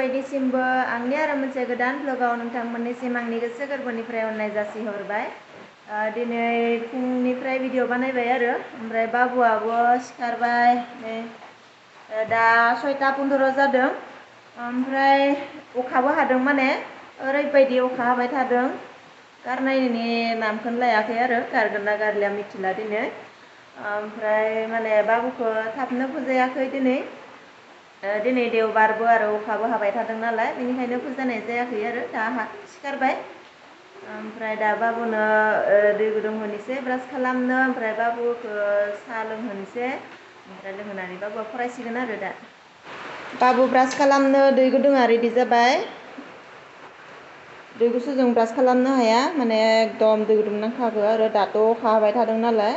बायदिसिमबो आंनि आरो मोनसे गोदान ब्लगाव नोंथांमोननिसिम आंनि गोसो गोरबोनिफ्राय अननाय जासिहरबाय। दिनै फुंनिफ्राय भिडिअ बानायबाय आरो ओमफ्राय बाबुआबो सिखारबाय दा 6:15 जादों। ओमफ्राय अखाबो हादों माने ओरैबायदि अखा हाबाय थादों गारनायनि नामखौनो लायाखै आरो गारगोन ना गारलिया मिथिला दिनै। ओमफ्राय माने बाबुखौ थाबनो फुजायाखै दिनै देवबारबो आरो अखाबो हाबाय थादों नालाय बेनिखायनो फुजानाय जायाखै आरो दा सिखारबाय। ओमफ्राय दा बाबुनो दै गुदुं होनोसै ब्रास खालामनो, ओमफ्राय बाबुखौ साहा लोंहोनोसै, ओमफ्राय लोंहोनानै बाबुआ फरायसिगोन आरो दा। बाबु ब्रास खालामनो दै गुदुङा रेडि जाबाय। दै गुसुजों ब्रास खालामनो हाया, माने एकदम दै गुदुं नांखागौ आरो दाथ' अखा हाबाय थादों नालाय।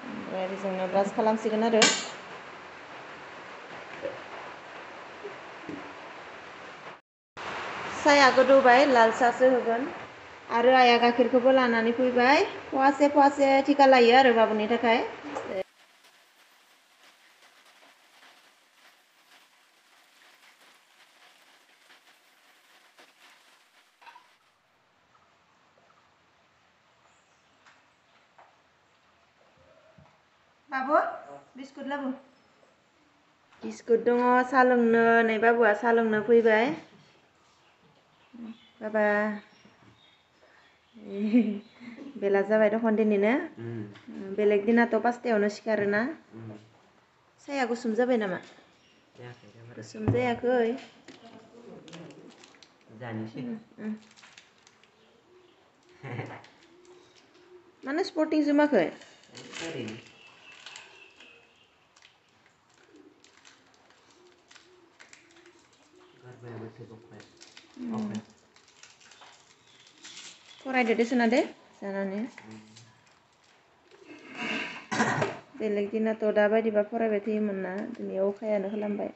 ओमफ्राय बेजोंनो ब्रास खालामसिगोन आरो। साया गोदौबाय, लाल साहासो होगोन आरो आइया गाइखेरखौबो लानानै फैबाय। फवासे थिखा लायो आरो बाबुनि थाखाय। बाबु बिस्कुट लाबो। बिस्कुट दङ, साहा लोंनो नै बाबुआ साहा लोंनो फैबाय। बाबा बेला जाबाय दखन दिनैनो। बेलेग दिनाथ' 5टायावनो सिखारोना। साया गुसुम जाबाय नामा? गुसुम जायाखै। मानो स्पर्टिं जोमाखै? फरायदो दे सोना दे जानानै। बेलेग दिनाथ' दा बायदिबा फरायबाय थायोमोन ना, दिनै अखायानो खालामबाय।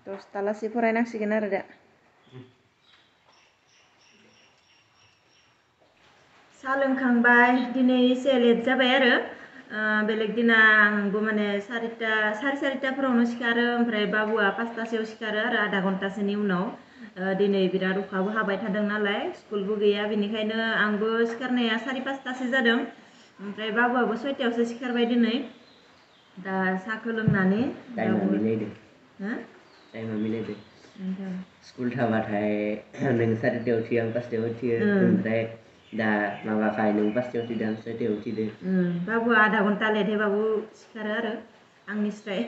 10टालासि फरायनांसिगोन आरो दा। साहा लोंखांबाय, दिनै एसे लेट जाबाय आरो। बेलेग दिना आंबो माने 4टा, साराय 4टाफोरावनो सिखारो, ओमफ्राय बाबुआ 5टासोआव सिखारो आरो आधा घन्टासोनि उनाव। दिनै बिराद अखाबो हाबाय थादों नालाय, स्कुलबो गैया, बेनिखायनो आंबो सिखारनाया 4:30सो जादों। ओमफ्राय बाबुआबो 6टायावसो सिखारबाय दिनै। दा साहाखौ लोंनानै स्कुल थाबाथाय नों 4टायाव उथियो, आं 5टायाव उथियो, ओमफ्राय दा माबाखाय नों 5टायाव उथिदों, आं 6टायाव उथिदो। बाबुआ आधा घन्टा लेटैबाबो सिखारो आरो आंनिस्राय।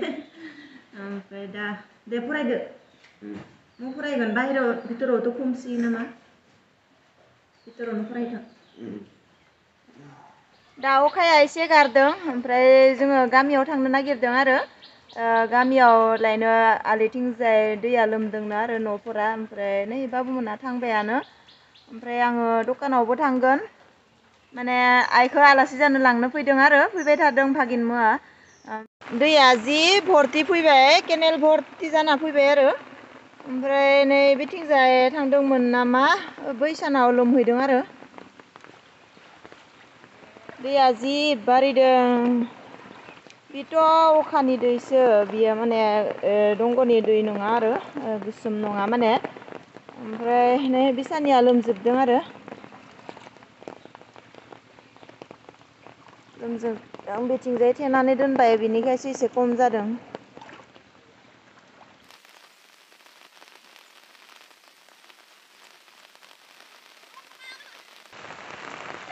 ओमफ्राय दा दे फरायदो। मा फरायगोन? भितरावथ' खोमसि नामा? भितरावनो फरायथों। दा अखाया एसे गारदों, ओमफ्राय जोङो गामियाव थांनो नागिरदों आरो। गामियाव लायनो आलिथिंजाय दैया लोमदोंनो आरो न'फोरा, ओमफ्राय नै बाबुमोना थांबायानो। ओमफ्राय आङो दखानावबो थांगोन, माने आइखौ आलासि जानो लांनो फैदों आरो फैबाय थादों भागिनमोआ। दैया जि भर्ति फैबाय, केनेल भर्ति जाना फैबाय आरो। ओमफ्राय नै बिथिंजाय थांदोंमोन नामा, बैसानाव लोमहैदों आरो। दैया जि बारिदों। बेथ' अखानि दैसो, बियो माने दंग'नि दै नङा आरो, गोसोम नङा माने। ओमफ्राय नै बिसानिया लोमजोबदों आरो। आं बिथिंजाय थेनानै दोनबाय, बिनिखायसो एसे खम जादों।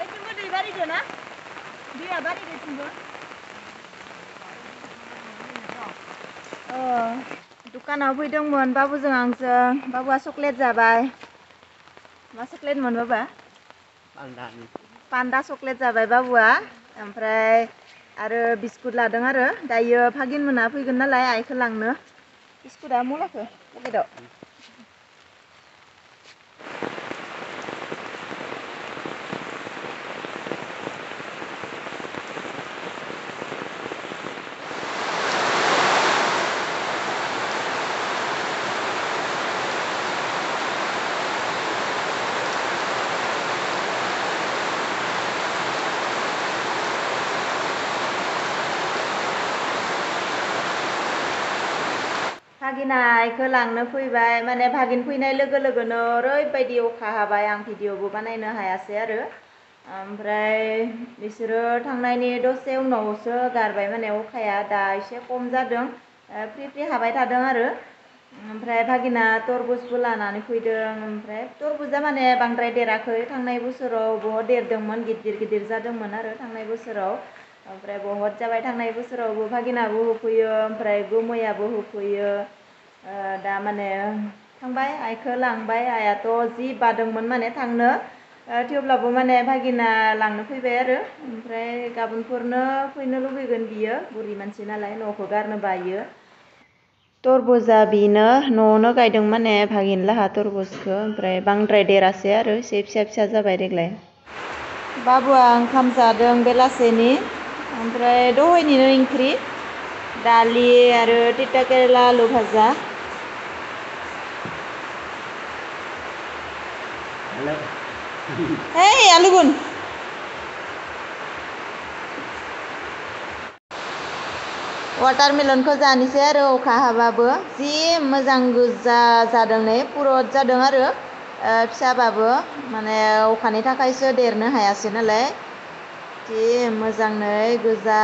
एथिंबो दै बारिदो ना? दैया बारिदो एथिंबो? दखानाव फैदोंमोन बाबुजों आंजों। बाबुआ चक्लेट जाबाय। मा चक्लेटमोन बाबा? पान्दा चक्लेट जाबाय बाबुआ। ओमफ्राय आरो बिस्कुट लादों आरो। दायो भागिनमोना फैगोन नालाय आइखौ लांनो। बिस्कुटआ मलाखौ पकेटाव। भागिनायखौ लांनो फैबाय माने भागिन फैनाय लोगो लोगोनो ओरैबायदि अखा हाबाय आं भिडिअबो बानायनो हायासै आरो ओमफ्राय बिसोरो थांनायनि दसे उनावसो गारबाय माने अखाया दा एसे खम जादों फ्रि फ्रि हाबाय थादों आरो ओमफ्राय भागिना तरबुजबो लानानै फैदों ओमफ्राय तरबुजा माने बांद्राय देराखै थांनाय बोसोराव बहुत देरदोंमोन गिदिर गिदिर जादोंमोन आरो थांनाय बोसोराव ओमफ्राय बहुत जाबाय थांनाय बोसोरावबो भागिनाबो होफैयो ओमफ्राय गोमैयाबो होफैयो दा माने थांबाय आइखौ लांबाय आइयाथ' जि बादोंमोन माने थांनो थेवब्लाबो माने भागिना लांनो फैबाय आरो ओमफ्राय गाबोनफोरनो फैनो लुगैगोन बियो बुरि मानसि नालाय न'खौ गारनो बायो तरबुजा बिनो न'आवनो गायदों माने भागिन लाहा तरबुजखौ ओमफ्राय बांद्राय देरासै आरो एसे फिसा फिसा जाबाय देग्लाय बाबुआ ओंखाम जादों बेलासेनि ओमफ्राय दहायनिनो ओंख्रि दालि आरो तिता केरेला आलु भाजा Hei, alugun. वाटारमेलनखौ जानोसै आरो अखा हाबाबो जि मोजां गोजा जादों नै पुरद जादों आरो फिसाबाबो माने अखानि थाखायसो देरनो हायासै नालाय जि मोजां नै गोजा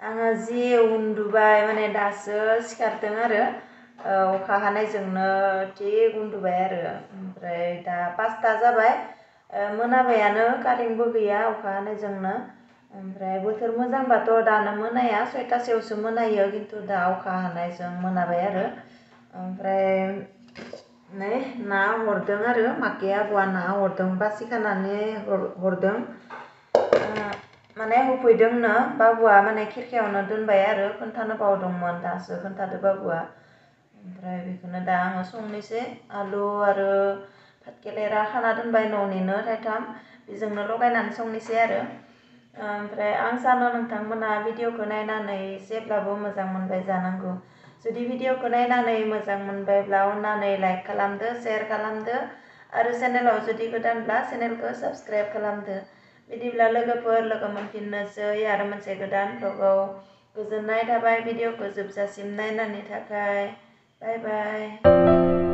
आङो जि उन्दुबाय माने दासो सिखारदों आरो अखा हानायजोंनो थिग उन्दुबाय आरो ओमफ्राय दा 5टा जाबाय मोनाबायानो कारेन्टबो गैया अखा हानायजोंनो ओमफ्राय बोथोर मोजांबाथ' दानो मोनाया 6टासोआवसो मोनायो खिन्थु दा अखा हानायजों मोनाबाय आरो ओमफ्राय नै ना हरदों आरो माके आबौआ ना हरदों बासि खानानै हरदों माने होफैदोंनो बाबुआ माने खिरखायावनो दोनबाय आरो खोन्थानो बावदोंमोन दासो खोन्थादो बाबुआ ओमफ्राय बेखौनो दा आङो संनोसै आलु आरो भातकेरेला खाना दोनबाय न'निनो थाइथाम बेजोंनो लगायनानै संनोसै आरो ओमफ्राय आं सानो नोंथांमोना भिडिअखौ नायनानै जेब्लाबो मोजां मोनबाय जानांगौ जुदि भिडिअखौ नायनानै मोजां मोनबायब्ला अननानै लाइक खालामदो शेयार खालामदो आरो चेनेलाव जुदि गोदानब्ला चेनेलखौ साबस्क्राइब खालामदो बिदिब्ला लोगोफोर लोगो मोनफिननोसै आरो मोनसे गोदान ब्लगाव गोजोननाय थाबाय भिडिअखौ जोबजासिम नायनायनि थाखाय बाय बाय